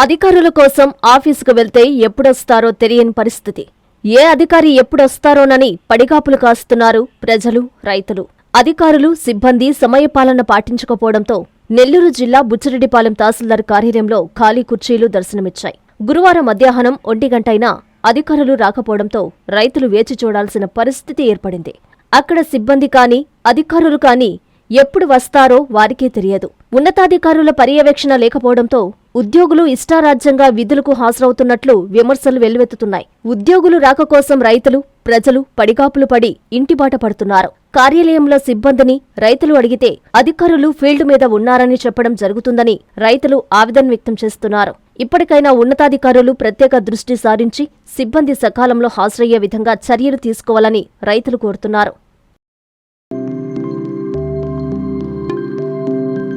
అధికారుల కోసం ఆఫీసుకు వెళ్తే ఎప్పుడొస్తారో తెలియని పరిస్థితి. ఏ అధికారి ఎప్పుడొస్తారోనని పడిగాపులు కాస్తున్నారు ప్రజలు, రైతులు. అధికారులు, సిబ్బంది సమయపాలన పాటించకపోవడంతో నెల్లూరు జిల్లా బుచ్చిరెడ్డిపాలెం తహసీల్దార్ కార్యాలయంలో ఖాళీ కుర్చీలు దర్శనమిచ్చాయి. గురువారం మధ్యాహ్నం 1 గంట అయినా అధికారులు రాకపోవడంతో రైతులు వేచి చూడాల్సిన పరిస్థితి ఏర్పడింది. అక్కడ సిబ్బంది కానీ, అధికారులు కానీ ఎప్పుడు వస్తారో వారికే తెలియదు. ఉన్నతాధికారుల పర్యవేక్షణ లేకపోవడంతో ఉద్యోగులు ఇష్టారాజ్యంగా విధులకు హాజరవుతున్నట్లు విమర్శలు వెల్లువెత్తుతున్నాయి. ఉద్యోగులు రాక కోసం రైతులు, ప్రజలు పడిగాపులు పడి ఇంటిబాట పడుతున్నారు. కార్యాలయంలో సిబ్బందిని రైతులు అడిగితే అధికారులు ఫీల్డ్ మీద ఉన్నారని చెప్పడం జరుగుతుందని రైతులు ఆవేదన వ్యక్తం చేస్తున్నారు. ఇప్పటికైనా ఉన్నతాధికారులు ప్రత్యేక దృష్టి సారించి సిబ్బంది సకాలంలో హాజరయ్యే విధంగా చర్యలు తీసుకోవాలని రైతులు కోరుతున్నారు.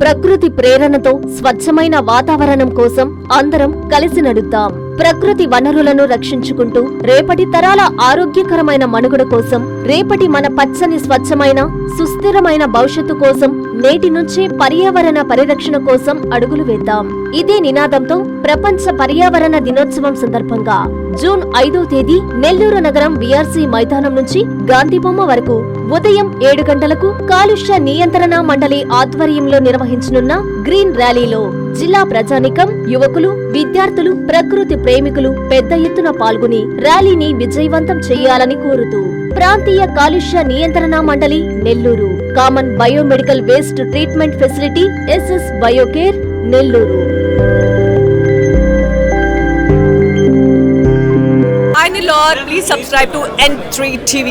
ప్రకృతి ప్రేరణతో స్వచ్ఛమైన వాతావరణం కోసం అందరం కలిసి నడుద్దాం. ప్రకృతి వనరులను రక్షించుకుంటూ రేపటి తరాల ఆరోగ్యకరమైన మనుగడ కోసం, రేపటి మన పచ్చని స్వచ్ఛమైన సుస్థిరమైన భవిష్యత్తు కోసం నేటి నుంచే పర్యావరణ పరిరక్షణ కోసం అడుగులు వేద్దాం. ఇదే నినాదంతో ప్రపంచ పర్యావరణ దినోత్సవం సందర్భంగా జూన్ 5వ తేదీ నెల్లూరు నగరం వీఆర్సీ మైదానం నుంచి గాంధీబొమ్మ వరకు ఉదయం 7 గంటలకు కాలుష్య నియంత్రణ మండలి ఆధ్వర్యంలో నిర్వహించనున్న గ్రీన్ ర్యాలీలో జిల్లా ప్రజానికం, యువకులు, విద్యార్థులు, ప్రకృతి ప్రేమికులు పెద్ద ఎత్తున పాల్గొని ర్యాలీని విజయవంతం చేయాలని కోరుతూ ప్రాంతీయ కాలుష్య నియంత్రణ మండలి Nellore, common biomedical waste treatment facility SS Biocare Nellore. Hi Nilor, please subscribe to N3 TV.